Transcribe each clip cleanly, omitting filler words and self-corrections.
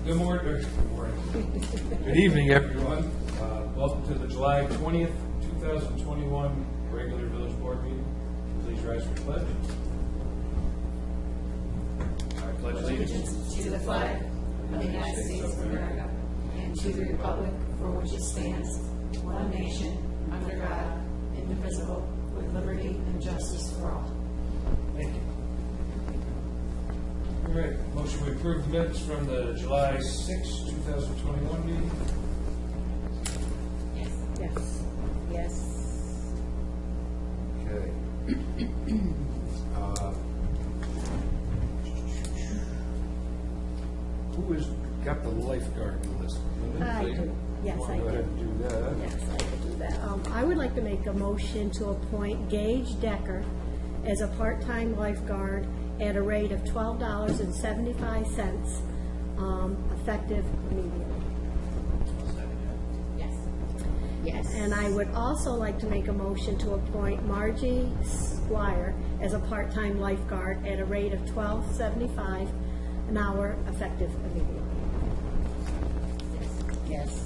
Good morning. Good morning. Good evening, everyone. Welcome to the July 20th, 2021 regular village board meeting. Please rise for pledge. I pledge allegiance To the flag of the United States of America and to the republic for which it stands, one nation, under God, indivisible, with liberty and justice for all. Thank you. All right. Motion to approve the minutes from the July 6, 2021 meeting. Yes. Yes. Okay. Who has got the lifeguard list? I do. Yes, Want to I go do. ahead and do that? Yes, I could do that. I would like to make a motion to appoint Gage Decker as a part-time lifeguard at a rate of $12.75, effective immediately. Yes. Yes. And I would also like to make a motion to appoint Margie Squire as a part-time lifeguard at a rate of $12.75 an hour, effective immediately. Yes.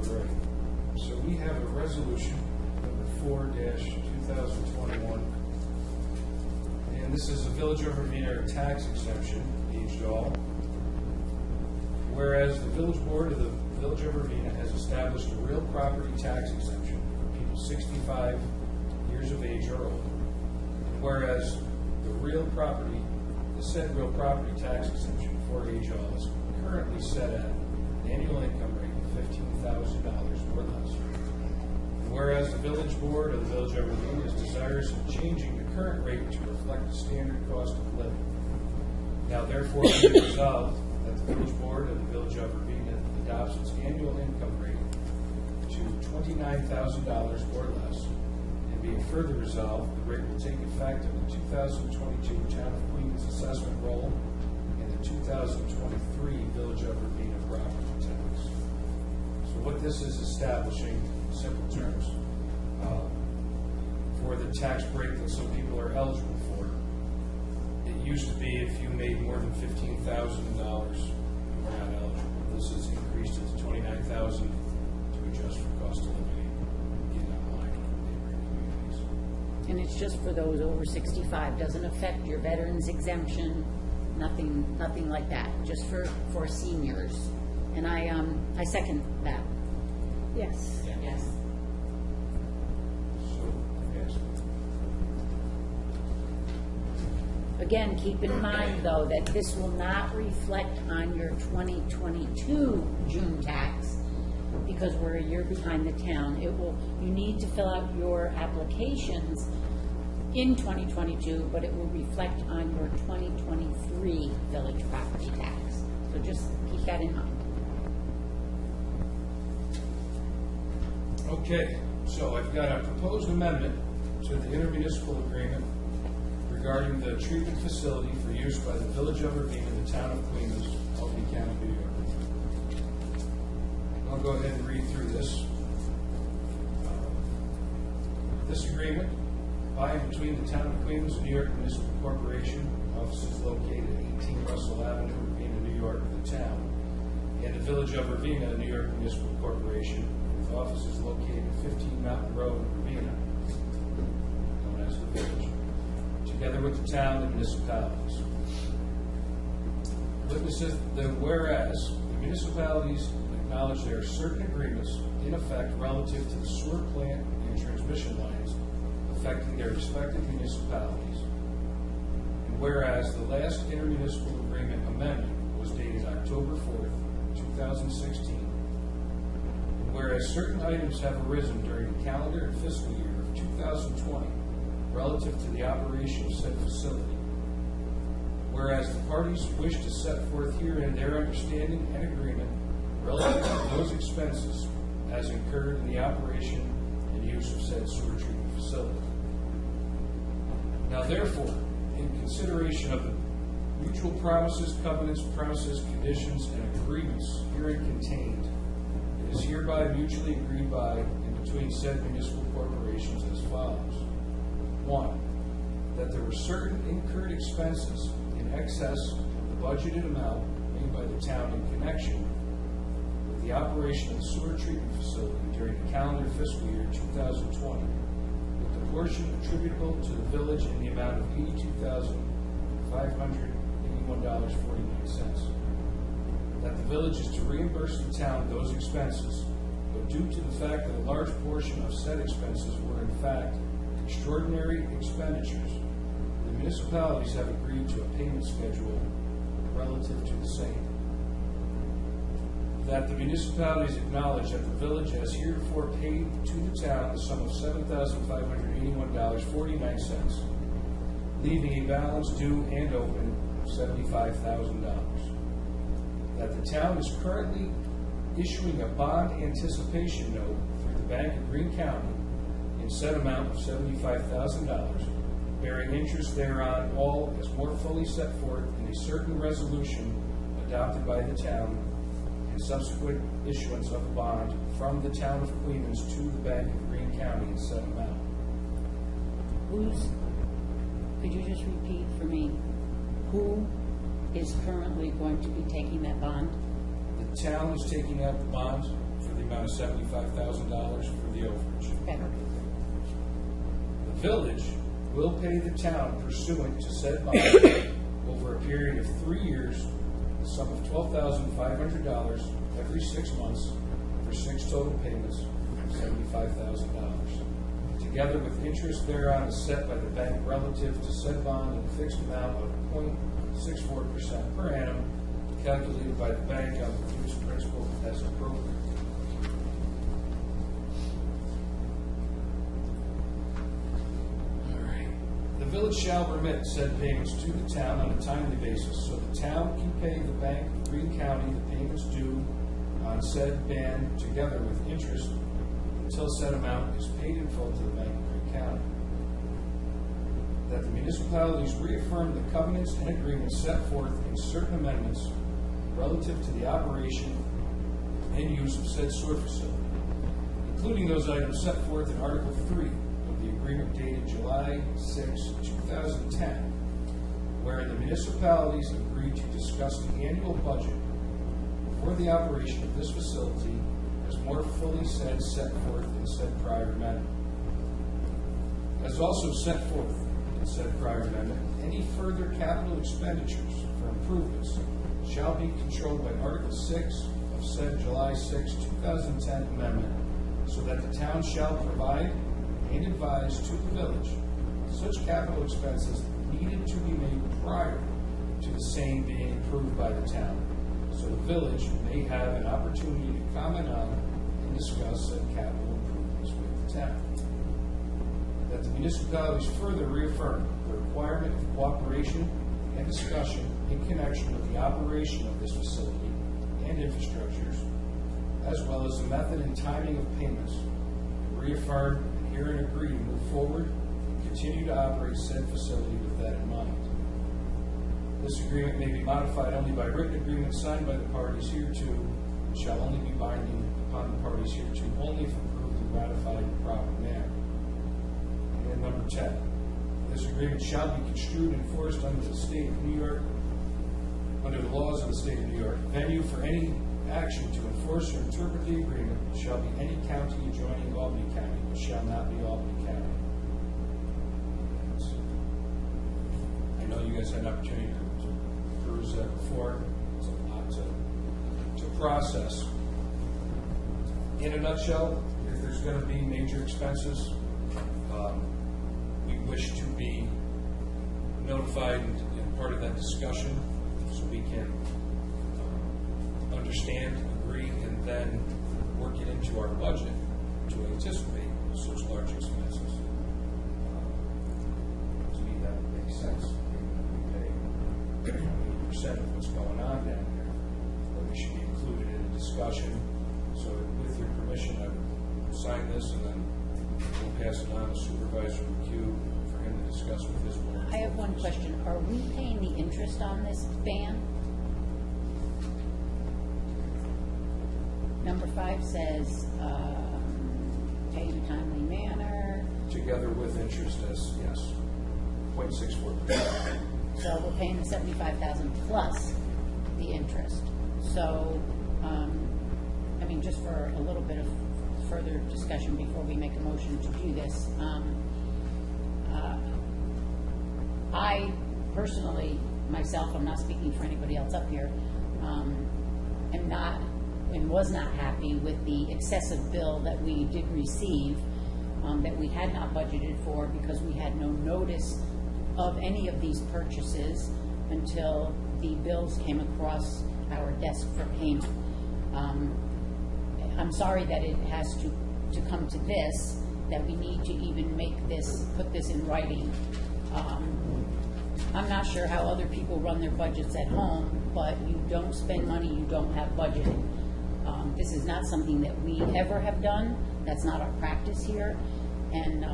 All right. So we have a resolution number 4-2021. And this is a Village of Ravena tax exemption, aged all. Whereas the Village Board of the Village of Ravena has established a real property tax exemption for people 65 years of age or older. Whereas the said real property tax exemption for age all is currently set at an annual income rate of $15,000 or less. And whereas the Village Board of the Village of Ravena is desirous of changing the current rate to reflect the standard cost of living. Now therefore be it resolved that the Village Board of the Village of Ravena adopts its annual income rate to $29,000 or less. Being further resolved, the rate will take effect in the 2022 Town of Queens assessment roll and the 2023 Village of Ravena property tax. So what this is establishing, in simple terms, for the tax break that some people are eligible for, it used to be if you made more than $15,000, you were not eligible. This is increased to $29,000 to adjust for cost of living. And it's just for those over 65, doesn't affect your veterans exemption, nothing like that, just for seniors. And I second that. Yes. Yes. So, yes. Again, keep in mind, though, that this will not reflect on your 2022 June tax, because we're a year behind the town. You need to fill out your applications in 2022, but it will reflect on your 2023 village property tax. So just keep that in mind. Okay, so I've got a proposed amendment to the intermunicipal agreement regarding the treatment facility for use by the Village of Ravena in the Town of Queens, Albany County, New York. I'll go ahead and read through this. This agreement by and between the Town of Queens and New York Municipal Corporation, offices located at 18 Russell Avenue, Ravena, New York, the town, and the Village of Ravena, New York Municipal Corporation, with offices located at 15 Mountain Road, Ravena, known as the Village, together with the town and municipalities. Witnesses the whereas the municipalities acknowledge there are certain agreements in effect relative to the sewer plant and transmission lines affecting their respective municipalities. And whereas the last intermunicipal agreement amendment was dated October 4th, 2016. And whereas certain items have arisen during the calendar and fiscal year of 2020 relative to the operation of said facility. Whereas the parties wish to set forth herein their understanding and agreement relative to those expenses as incurred in the operation and use of said sewer treatment facility. Now therefore, in consideration of the mutual promises, covenants, premises, conditions, and agreements herein contained, it is hereby mutually agreed by and between said municipal corporations as follows. 1. that there were certain incurred expenses in excess of the budgeted amount made by the town in connection with the operation of the sewer treatment facility during the calendar fiscal year 2020, with the portion attributable to the village in the amount of $82,581.49. That the village is to reimburse the town those expenses, but due to the fact that a large portion of said expenses were in fact extraordinary expenditures, the municipalities have agreed to a payment schedule relative to the same. That the municipalities acknowledge that the village has heretofore paid to the town the sum of $7,581.49, leaving a balance due and open of $75,000. That the town is currently issuing a bond anticipation note through the Bank of Greene County in said amount of $75,000, bearing interest thereon, all as more fully set forth in a certain resolution adopted by the town, and subsequent issuance of a bond from the town of Clemens to the Bank of Greene County in said amount. Could you just repeat for me, who is currently going to be taking that bond? The town is taking out the bond for the amount of $75,000 for the overage. Okay. The village will pay the town pursuant to said bond over a period of 3 years, the sum of $12,500 every 6 months for 6 total payments of $75,000. Together with interest thereon is set by the bank relative to said bond at a fixed amount of 0.64% per annum, calculated by the bank on the reduced principal as appropriate. The village shall remit said payments to the town on a timely basis, so the town can pay the Bank of Greene County the payments due on said band together with interest until said amount is paid in full to the Bank of Greene County. That the municipalities reaffirm the covenants and agreements set forth in certain amendments relative to the operation and use of said sewer facility, including those items set forth in Article 3 of the agreement dated July 6, 2010, where the municipalities agreed to discuss the annual budget for the operation of this facility as more fully set forth in said prior amendment. As also set forth in said prior amendment, any further capital expenditures for improvements shall be controlled by Article 6 of said July 6, 2010 amendment, so that the town shall provide and advise to the village such capital expenses needed to be made prior to the same being approved by the town, so the village may have an opportunity to comment on and discuss said capital improvements with the town. That the municipalities further reaffirm the requirement of cooperation and discussion in connection with the operation of this facility and infrastructures, as well as the method and timing of payments, and reaffirm and herein agree to move forward and continue to operate said facility with that in mind. This agreement may be modified only by written agreement signed by the parties hereto, and shall only be binding upon the parties hereto only if approved and ratified in the proper manner. And number 10, this agreement shall be construed and enforced under the state of New York, under the laws of the state of New York. Venue for any action to enforce or interpret the agreement shall be any county adjoining Albany County, but shall not be Albany County. I know you guys had an opportunity to peruse that before. It's a lot to process. In a nutshell, if there's going to be major expenses, we wish to be notified and part of that discussion so we can understand, agree, and then work it into our budget to anticipate such large expenses. To me, that would make sense. We pay 80% of what's going on down there, but we should be included in the discussion. So with your permission, I would sign this and then we'll pass it on to Supervisor McHugh for him to discuss with his board. I have one question. Are we paying the interest on this ban? Number 5 says, pay in a timely manner. Together with interest, as yes. 0.64%. So we're paying the 75,000 plus the interest. So, I mean, just for a little bit of further discussion before we make a motion to do this, I personally, myself, I'm not speaking for anybody else up here, am not and was not happy with the excessive bill that we did receive, that we had not budgeted for because we had no notice of any of these purchases until the bills came across our desk for payment. I'm sorry that it has to come to this, that we need to even make this, put this in writing. I'm not sure how other people run their budgets at home, but you don't spend money you don't have budgeted. This is not something that we ever have done. That's not our practice here. And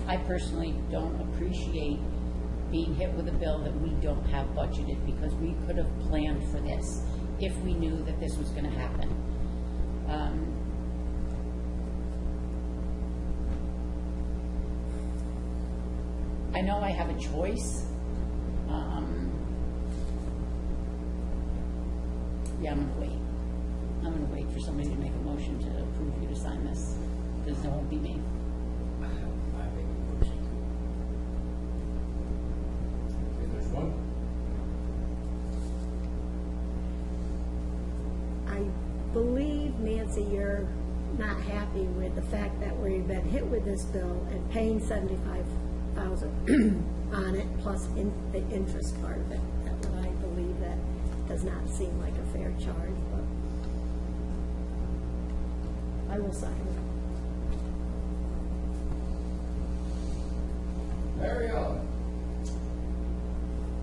I personally don't appreciate being hit with a bill that we don't have budgeted, because we could have planned for this if we knew that this was going to happen. I know I have a choice. Yeah, I'm going to wait. I'm going to wait for somebody to make a motion to approve you to sign this, because it won't be me. I make a motion. Okay, there's one. I believe, Nancy, you're not happy with the fact that we've been hit with this bill and paying $75,000 on it, plus the interest part of it. That's what I believe. That does not seem like a fair charge, but I will sign it. Mary Ellen.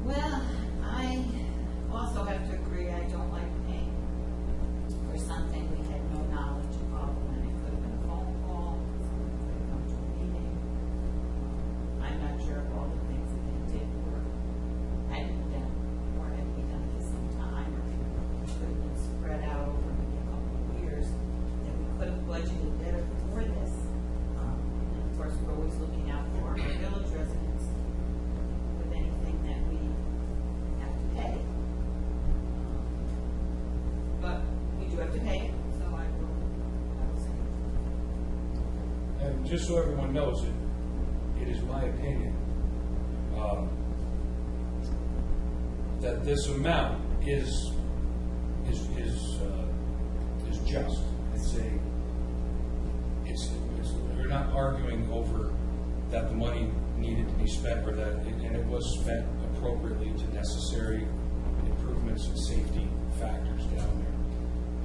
Well, I also have to agree, I don't like paying for something we had no knowledge of, and it could have been a phone call, someone could have come to a meeting. I'm not sure if all the things that they did had been done, or had been done at the same time, or it could have been spread out over maybe a couple of years, that we could have budgeted better for this. And of course, we're always looking out for our village residents with anything that we have to pay. But we do have to pay it, so I will say. And just so everyone knows, it is my opinion that this amount is just. We're not arguing over that the money needed to be spent, or that, and it was spent appropriately to necessary improvements and safety factors down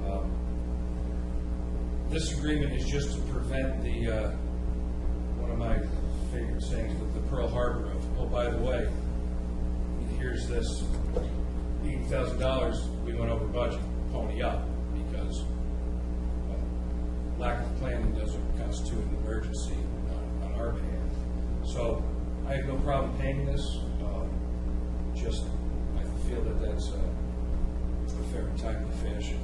there. This agreement is just to prevent the, one of my favorite sayings, the Pearl Harbor of, oh, by the way, here's this $80,000 we went over budget, pony up, because lack of planning doesn't constitute an emergency on our behalf. So I have no problem paying this. Just I feel that that's a fair and timely fashion.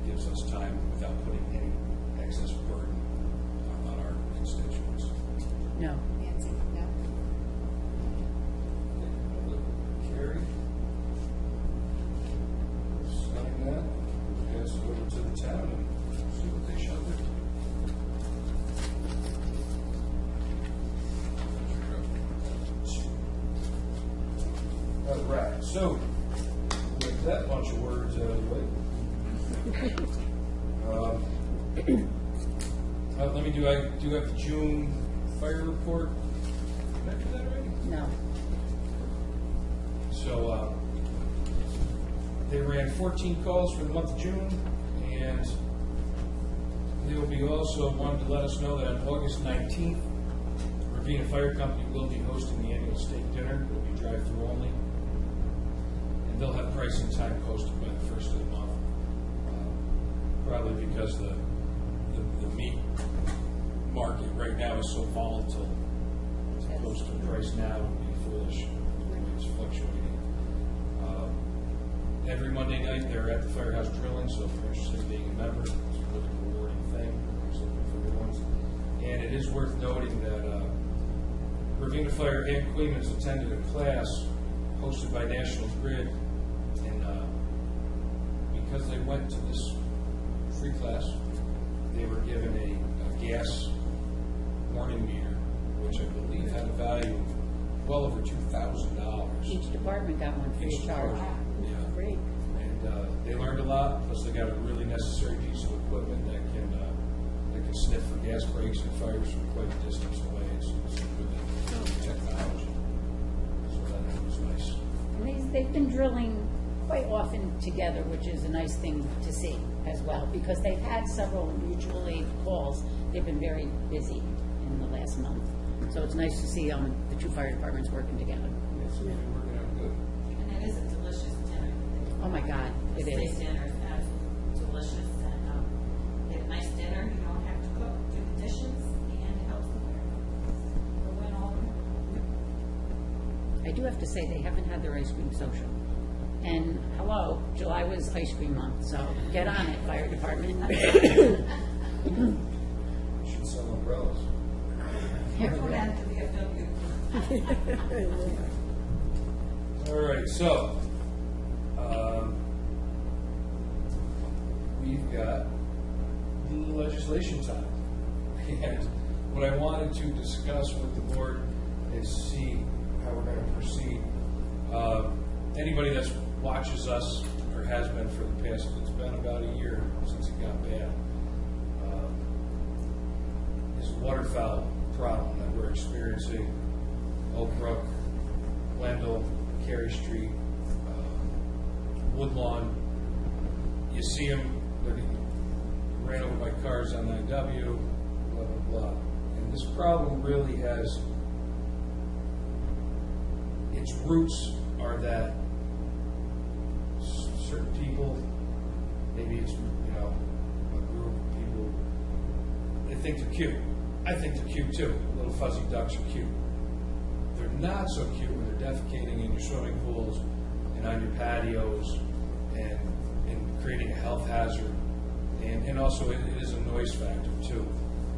Gives us time without putting any excess burden on our constituents. No. Nancy, no? Carrie, sign that, pass it over to the town and see what they shall do. All right, so with that bunch of words out of the way, let me do. I do have the June fire report. Did I do that already? No. So they ran 14 calls for the month of June, and they will be also wanted to let us know that on August 19th, Ravena Fire Company will be hosting the annual state dinner. It will be drive-through only, and they'll have pricing time posted by the first of the month. Probably because the meat market right now is so volatile. To post a price now would be foolish. The way it's fluctuating. Every Monday night they're at the firehouse drilling, so if you're interested in being a member, it's a really rewarding thing. We're looking for new ones. And it is worth noting that Ravena Fire and Queens attended a class hosted by National Grid, and because they went to this free class, they were given a gas warning meter, which I believe had a value of well over $2,000. Each department got one free Each of charge. department, yeah. Great. And they learned a lot, plus they got a really necessary piece of equipment that can sniff for gas breaks and fires from quite a distance away. It's really technology. So that was nice. And they've been drilling quite often together, which is a nice thing to see as well, because they've had several mutual aid calls. They've been very busy in the last month. So it's nice to see the two fire departments working together. It's really working out good. And it is a delicious dinner. Oh my God, it The is. steak dinner is absolutely delicious, and you get a nice dinner, you don't have to cook, do the dishes, and it helps the fire. We'll win all of it. I do have to say, they haven't had their ice cream social. And hello, July was ice cream month, so get on it, fire department. You should sell umbrellas. Go down to the FW. All right, so we've got the legislation time. And what I wanted to discuss with the board is see how we're going to proceed. Anybody that watches us, or has been for the past, it's been about a year since it got bad, is a waterfowl problem that we're experiencing. Oak Brook, Wendell, Carey Street, Woodlawn. You see them, they're getting ran over by cars on 9W, blah, blah, blah. And this problem really has, its roots are that certain people, maybe it's, a group of people, they think they're cute. I think they're cute too. Little fuzzy ducks are cute. They're not so cute when they're defecating in your swimming pools and on your patios and creating a health hazard. And also it is a noise factor too.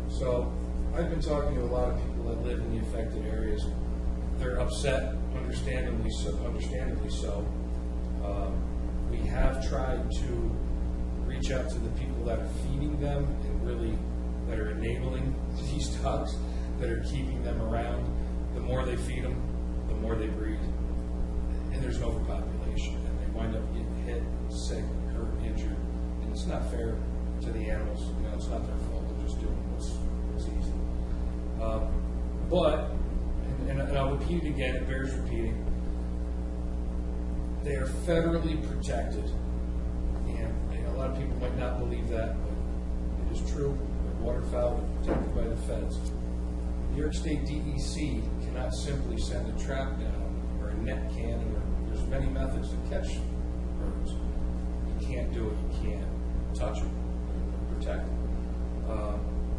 So I've been talking to a lot of people that live in the affected areas. They're upset, understandably so. We have tried to reach out to the people that are feeding them and really that are enabling these ducks, that are keeping them around. The more they feed them, the more they breed. And there's an overpopulation, and they wind up getting hit, sick, hurt, injured. And it's not fair to the animals. It's not their fault. They're just doing what's easy. But, and I'll repeat it again, it bears repeating, they are federally protected. And a lot of people might not believe that, but it is true. They're waterfowl, they're protected by the feds. New York State DEC cannot simply send a trap down or a net cannon, or there's many methods to catch birds. You can't do it. You can't touch them, protect them.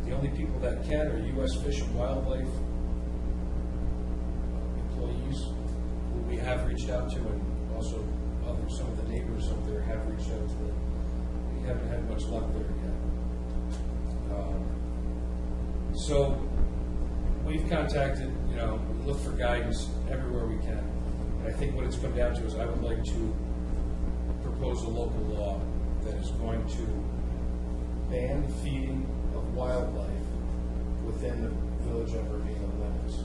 The only people that can are U.S. Fish and Wildlife employees who we have reached out to, and also some of the neighbors up there have reached out to them. We haven't had much luck there yet. So we've contacted, we look for guidance everywhere we can. And I think what it's come down to is I would like to propose a local law that is going to ban feeding of wildlife within the village of Ravena limits,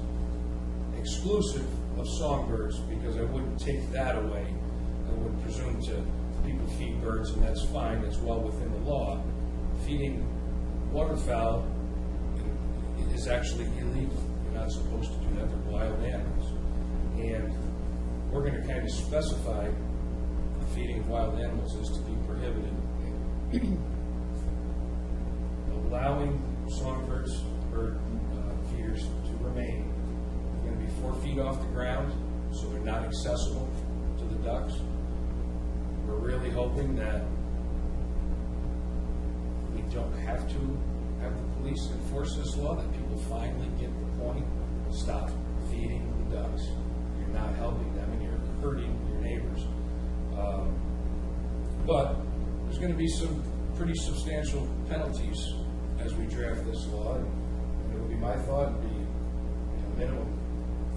exclusive of songbirds, because I wouldn't take that away. I would presume to people feed birds, and that's fine, it's well within the law. Feeding waterfowl is actually illegal. You're not supposed to do that. They're wild animals. And we're going to kind of specify the feeding of wild animals is to be prohibited. Allowing songbirds, bird feeders to remain. They're going to be 4 feet off the ground, so they're not accessible to the ducks. We're really hoping that we don't have to have the police enforce this law, that people finally get the point, stop feeding the ducks. You're not helping them, and you're hurting your neighbors. But there's going to be some pretty substantial penalties as we draft this law, and it would be my thought, it'd be minimum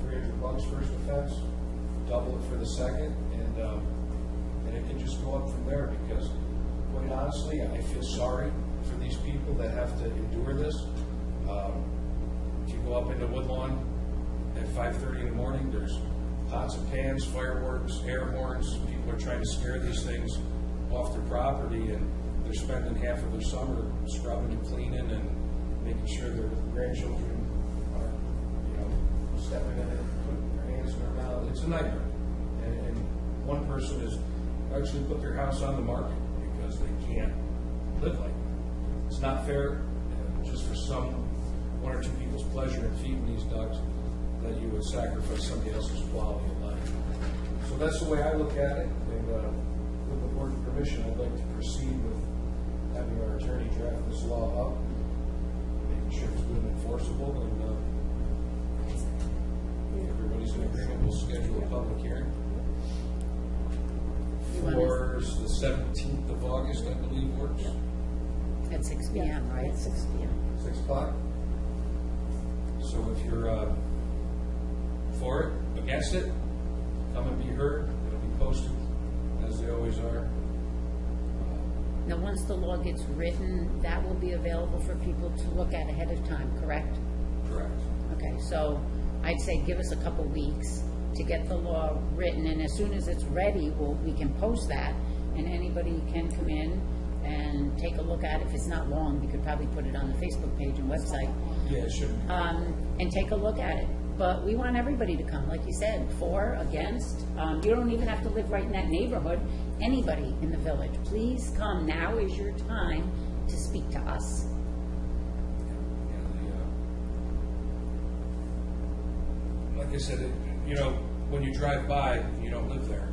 $300 first offense, double it for the second, and it can just go up from there, because quite honestly, I feel sorry for these people that have to endure this. If you go up into Woodlawn at 5:30 in the morning, there's pots and pans, fireworks, air horns. People are trying to scare these things off their property, and they're spending half of their summer scrubbing and cleaning and making sure their grandchildren are, stepping in it, putting their hands in their mouth. It's a nightmare. And one person has actually put their house on the market because they can't live like that. It's not fair, just for one or two people's pleasure in feeding these ducks, that you would sacrifice somebody else's quality of life. So that's the way I look at it, and with the board's permission, I'd like to proceed with having our attorney draft this law up, making sure it's good and enforceable, and if everybody's in agreement, we'll schedule a public hearing for the 17th of August, I believe, works. At 6 p.m., right? At 6 p.m. 6 o'clock. So if you're for it, against it, come and be heard. It'll be posted, as they always are. Now, once the law gets written, that will be available for people to look at ahead of time, correct? Correct. Okay, so I'd say give us a couple weeks to get the law written, and as soon as it's ready, we can post that, and anybody can come in and take a look at it. If it's not long, we could probably put it on the Facebook page and website, Yeah, it should be. and take a look at it. But we want everybody to come, like you said, for, against. You don't even have to live right in that neighborhood. Anybody in the village, please come. Now is your time to speak to us. Like I said, when you drive by, you don't live there.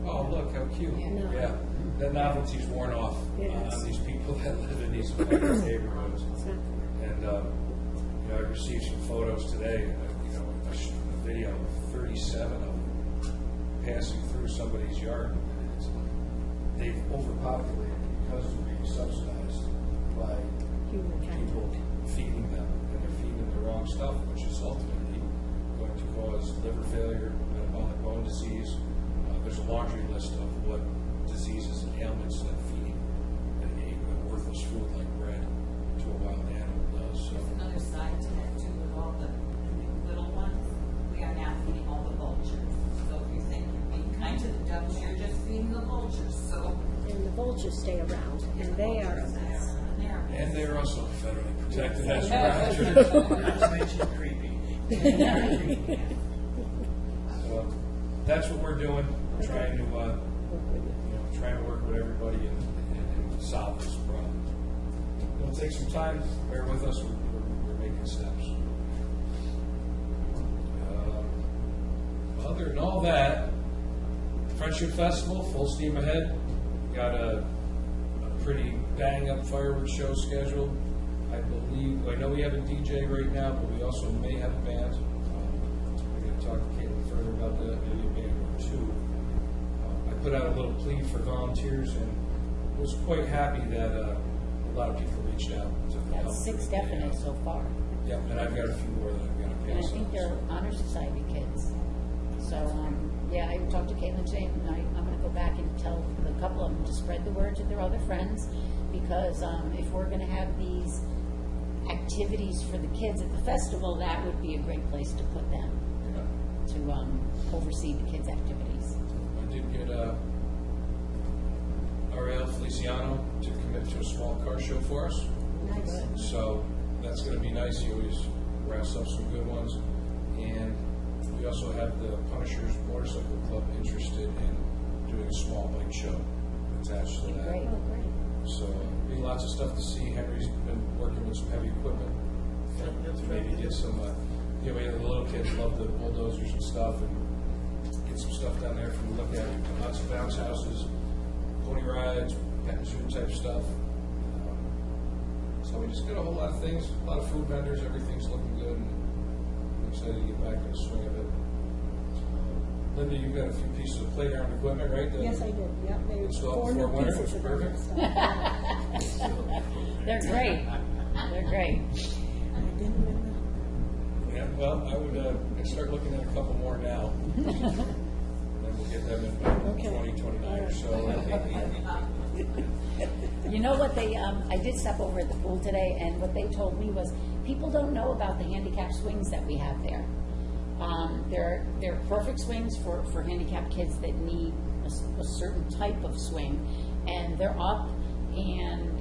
Oh, look, how cute. No. Yeah, that novelty's worn off Yes. on these people that live in these neighborhoods. It's not fair. And, I received some photos today, a video of 37 of them passing through somebody's yard. They've overpopulated because they're being subsidized by Human people feeding them, and they're feeding them the wrong stuff, which is ultimately going to cause liver failure, metabolic bone disease. There's a laundry list of what diseases and ailments that feeding a worthless food like bread to a wild animal does. So, There's another side to that too, with all the little ones. We are now feeding all the vultures. So if you think you're being kind to the ducks, you're just feeding the vultures, so. And the vultures stay around, and they are a mess. and they're also federally protected as raptors. Not to mention creepy. So that's what we're doing. We're trying to work with everybody and solve this problem. It'll take some time. Bear with us. We're making steps. Other than all that, Friendship Festival, full steam ahead. We got a pretty bang-up fireworks show scheduled. I know we have a DJ right now, but we also may have a band. We're going to talk to Caitlin further about that, maybe a band or two. I put out a little plea for volunteers, and was quite happy that a lot of people reached out to help. That's 6 definite so far. Yep, and I've got a few more that I've got to And I pass think on. they're Honor Society kids. So, yeah, I talked to Caitlin today, and I'm going to go back and tell a couple of them to spread the word to their other friends, because if we're going to have these activities for the kids at the festival, that would be a great place to put them, to oversee the kids' activities. I did get Ariel Feliciano to commit to a small car show for us. Nice. So that's going to be nice. He always wraps up some good ones. And we also have the Punishers Motorcycle Club interested in doing a small bike show attached to that. Great. Oh, great. So be lots of stuff to see. Henry's been working with some heavy equipment to maybe get some, we have the little kids love the bulldozers and stuff, and get some stuff down there for them to look at. Lots of bounce houses, pony rides, pet and zoo type stuff. So we just did a whole lot of things, a lot of food vendors, everything's looking good, and I'm excited to get back in the swing of it. Linda, you've got a few pieces of playground equipment, right? that- Yes, I did, yep. They were Installed 4 new before winter, pieces of that perfect. stuff. They're great. They're great. I didn't know Yeah, Well, I would start looking at a couple more now. Then we'll get them in by Okay. 2029 or so. You know what I did step over at the pool today, and what they told me was, people don't know about the handicap swings that we have there. They're perfect swings for handicapped kids that need a certain type of swing, and they're up, and,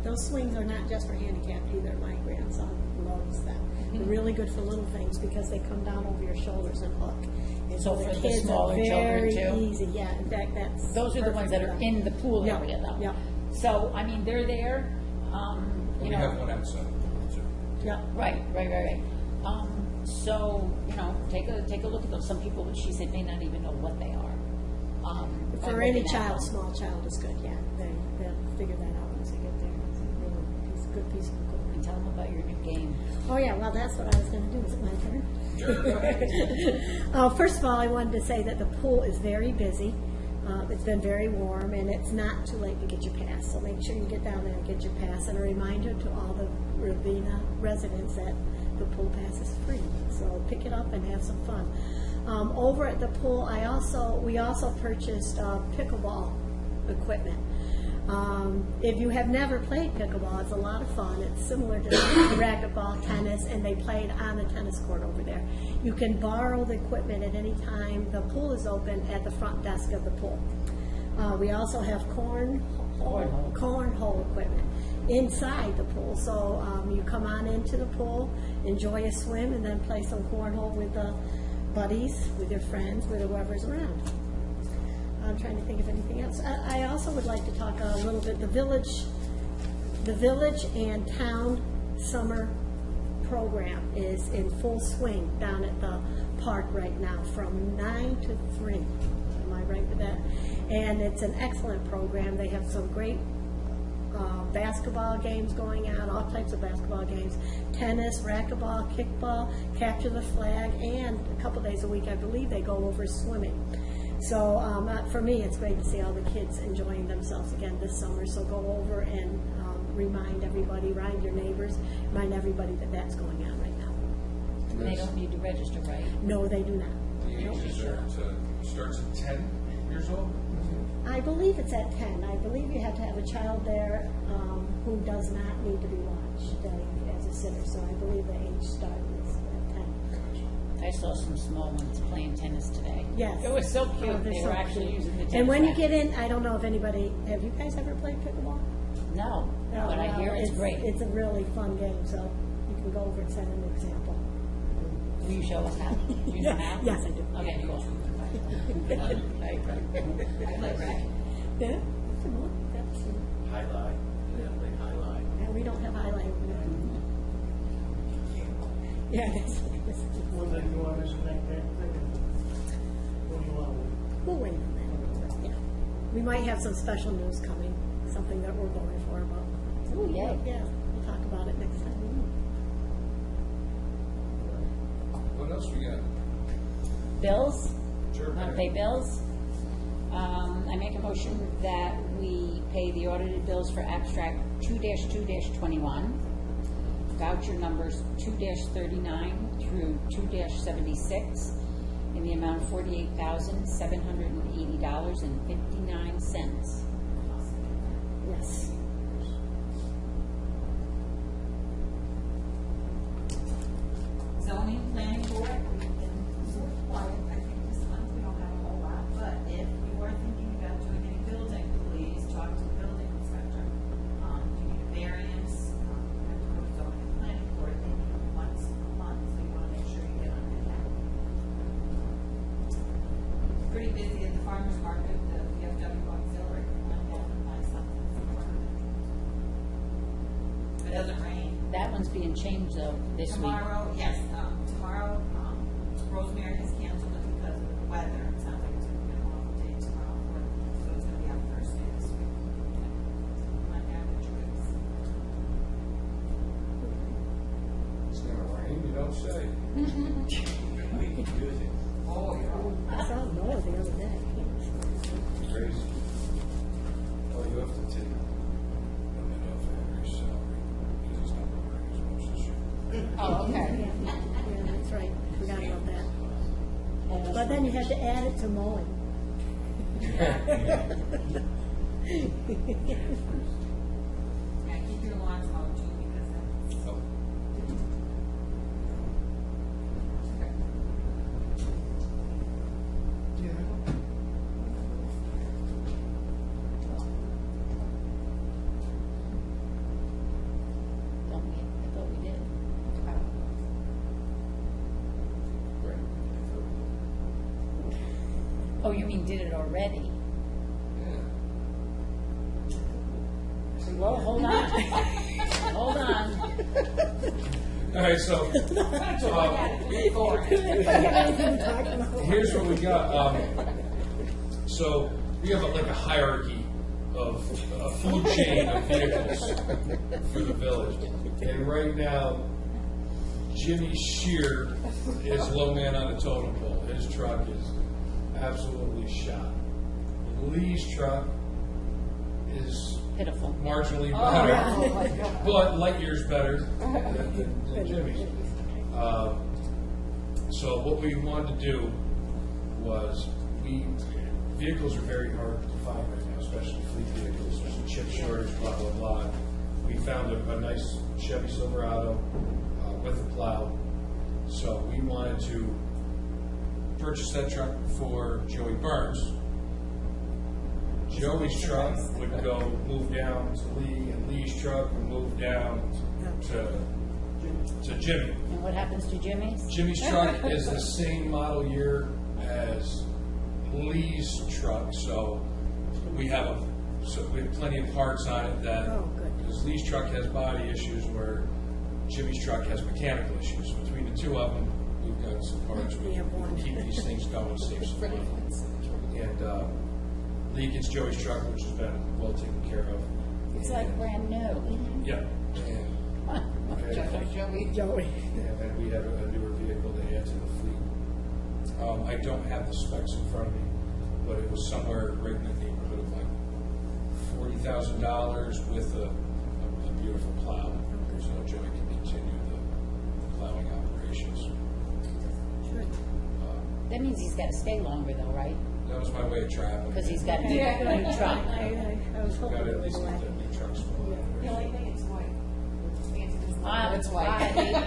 Those swings are not just for handicapped either. My grandson loves them. They're really good for little things because they come down over your shoulders and hook. And So the for the kids smaller are children, very too? easy. Yeah, in fact, that's those are the ones that are perfect for in them. the pool Yeah, area, though. yeah. So, I mean, they're there, We you have know, one outside the pool too. Yeah. right. So, you know, take a look at those. Some people, she said, may not even know what they are. by For any looking at child, them. small child is good. Yeah, they'll figure that out once they get there. It's a really good piece of equipment. And tell them about your new game. Oh, yeah, well, that's what I was going to do. Is it my turn? Sure, go ahead. First of all, I wanted to say that the pool is very busy. It's been very warm, and it's not too late to get your pass. So make sure you get down there and get your pass. And a reminder to all the Ravena residents that the pool pass is free. So pick it up and have some fun. Over at the pool, we also purchased pickleball equipment. If you have never played pickleball, it's a lot of fun. It's similar to racquetball, tennis, and they play it on the tennis court over there. You can borrow the equipment at any time. The pool is open at the front desk of the pool. We also have cornhole equipment inside the pool. So you come on into the pool, enjoy a swim, and then play some cornhole with the buddies, with your friends, with whoever's around. I'm trying to think of anything else. I also would like to talk a little bit, the village and town summer program is in full swing down at the park right now from 9 to 3. Am I right with that? And it's an excellent program. They have some great basketball games going on, all types of basketball games, tennis, racquetball, kickball, capture the flag, and a couple days a week, I believe, they go over swimming. So for me, it's great to see all the kids enjoying themselves again this summer. So go over and remind everybody, remind your neighbors, remind everybody that that's going on right now. They don't need to register, right? No, they do not. The age is starts at 10 years old? I believe it's at 10. I believe you have to have a child there who does not need to be watched as a sitter. So I believe the age start is at 10. I saw some small ones playing tennis today. Yes. It was so cute. Oh, they're They so were actually cute. using the tennis And when you racket. get in, I don't know if anybody, have you guys ever played pickleball? No, but I hear it's great. It's a really fun game, so you can go over and set an example. Will you show us how? Do you know how? Yes, I do. Okay, cool. Yeah? Come on, that's, Highlight, highlight. yeah, we don't have highlight over there. Yeah, that's what it is. One that you want us to make that thing. What do you want? We'll wait on that. Yeah. We might have some special news coming, something that we're going for about. Ooh, yay. Yeah, we'll talk about it next time. What else we got? Bills? Sure. Want to pay bills? I make a motion that we pay the audited bills for abstract 2-2-21, voucher numbers 2-39 through 2-76, in the amount of $48,780.59. Yes. Zoning, planning board, we've been sort of quiet, I think this month, we don't have a whole lot, but if you are thinking about doing any building, please talk to the building inspector. If you need a variance, you have to go to zoning and planning board, they meet once a month, so you wanna make sure you get on that. Pretty busy at the farmer's market, the VFW auxiliary, went down and buy something. If it doesn't rain, That one's being changed though this week. tomorrow, yes, tomorrow, Rosemary has canceled it because of the weather. It sounds like it's going to be an awful day tomorrow, so it's going to be on Thursday this week. My average is. It's gonna rain, you don't say. We can use it. Oh, yeah. I saw Noah the other day. Crazy. Oh, you have to take a minute off Henry's salary because he's not working as much this year. Oh, okay. then you have to add it to mowing. Yeah, keep your lawns mowed too, because that's. Oh. Don't we? I thought we did. Oh, you mean did it already? Well, hold on. Hold on. All right, so here's what we got. So we have like a hierarchy of a food chain of vehicles for the village, and right now, Jimmy Shear is low man on the totem pole. His truck is absolutely shot. Lee's truck is Pitiful. marginally better, but light years better than Jimmy's. So what we wanted to do was, vehicles are very hard to find right now, especially fleet vehicles. There's a chip shortage, blah, blah, blah. We found a nice Chevy Silverado with a plow. So we wanted to purchase that truck for Joey Burns. Joey's truck would move down to Lee, and Lee's truck would move down to Jimmy. And what happens to Jimmy's? Jimmy's truck is the same model year as Lee's truck, so we have plenty of parts on it that, Oh, good. because Lee's truck has body issues where Jimmy's truck has mechanical issues. Between the two of them, we've got some parts. We have one. keep these things going, save some money. And Lee gets Joey's truck, which has been well taken care of. It's like brand new. Yeah. Joey. And then we have a newer vehicle to add to the fleet. I don't have the specs in front of me, but it was somewhere right in the neighborhood of like $40,000 with a beautiful plow, so Joey can continue the plowing operations. That means he's got to stay longer though, right? That was my way of traveling. Because he's got a new truck. I was hoping Got to it at would least go get away. that new truck spoiled. The only thing, it's white.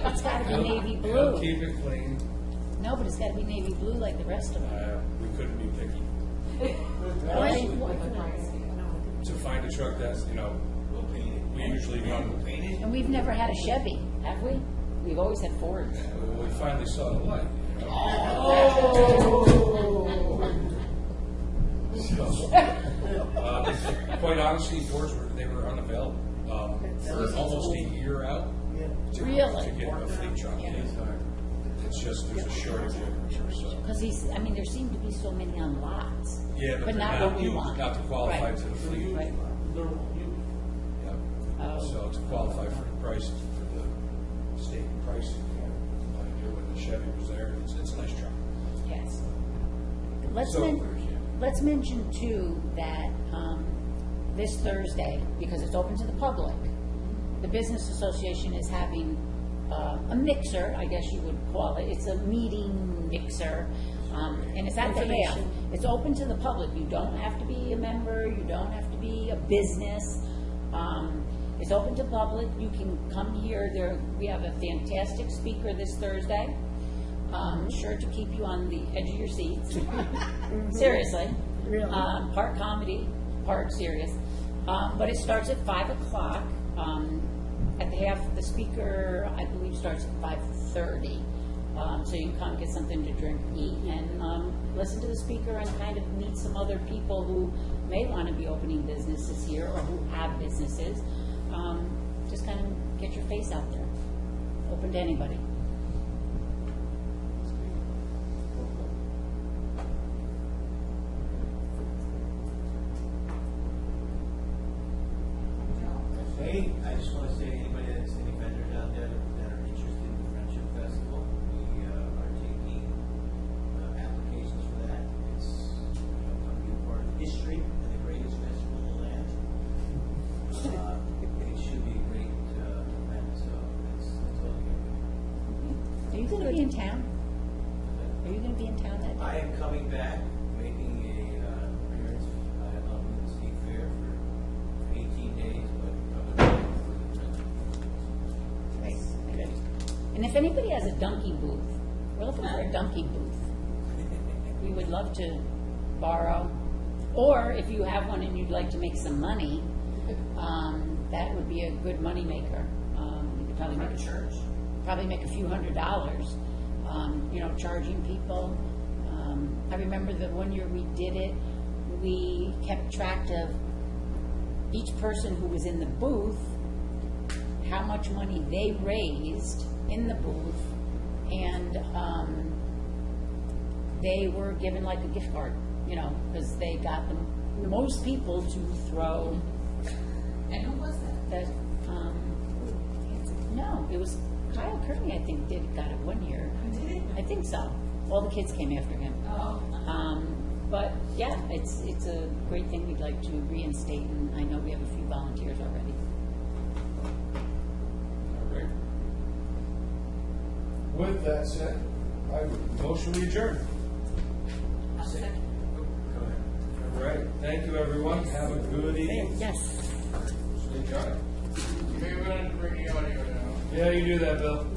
It's got to be navy He'll blue. keep it clean. No, but it's got to be navy blue like the rest of them. We couldn't be picky. Really? To find a truck that's, we usually run. And we've never had a Chevy, have we? We've always had Fords. We finally saw the light. So, quite honestly, Fords were unavailable. We're almost a year out to Really? get a fleet truck. It's just there's a shortage of so. Because there seem to be so many on lots. Yeah, but But they're not not what we used, want. not to qualify Right. to the fleet. Right. Yeah. Oh. So to qualify for the price, for the state pricing, when the Chevy was there, it's a nice truck. Yes. Let's, So- let's mention too that this Thursday, because it's open to the public, the Business Association is having a mixer, I guess you would call it. It's a meeting mixer, and it's at the Hale. It's open to the public. You don't have to be a member. You don't have to be a business. It's open to public. You can come here. We have a fantastic speaker this Thursday. Sure to keep you on the edge of your seats. Seriously. Really? Part comedy, part serious. But it starts at 5 o'clock. At the half, the speaker, I believe, starts at 5:30. So you can come get something to drink, eat, and listen to the speaker and kind of meet some other people who may want to be opening businesses here or who have businesses. Just kind of get your face out there. Open to anybody. Hey, I just want to say, anybody that's any vendors out there that are interested in the Friendship Festival, we are taking applications for that. It's going to be a part of history and the greatest festival in the land. It should be a great event, so it's all good. Are you going to be in town? Are you going to be in town that day? I am coming if anybody has a donkey booth, we're looking for a donkey booth. We would love to borrow, or if you have one and you'd like to make some money, that would be a good money maker. You could probably make a church, probably make a few $100s, charging people. I remember the one year we did it, we kept track of each person who was in the booth, how much money they raised in the booth, and they were given like a gift card, because they got the most people to throw. And who was that? No, it was Kyle Kearney, I think, got it one year. Did he? I think so. All the kids came after him. Oh. But yeah, it's a great thing we'd like to reinstate, and I know we have a few volunteers already. All right. With that said, I would motion we adjourn. I'll second. Go ahead. All right. Thank you, everyone. Have a good evening. Yes. Stay dry. You may want to bring the audio now. Yeah, you do that, Bill.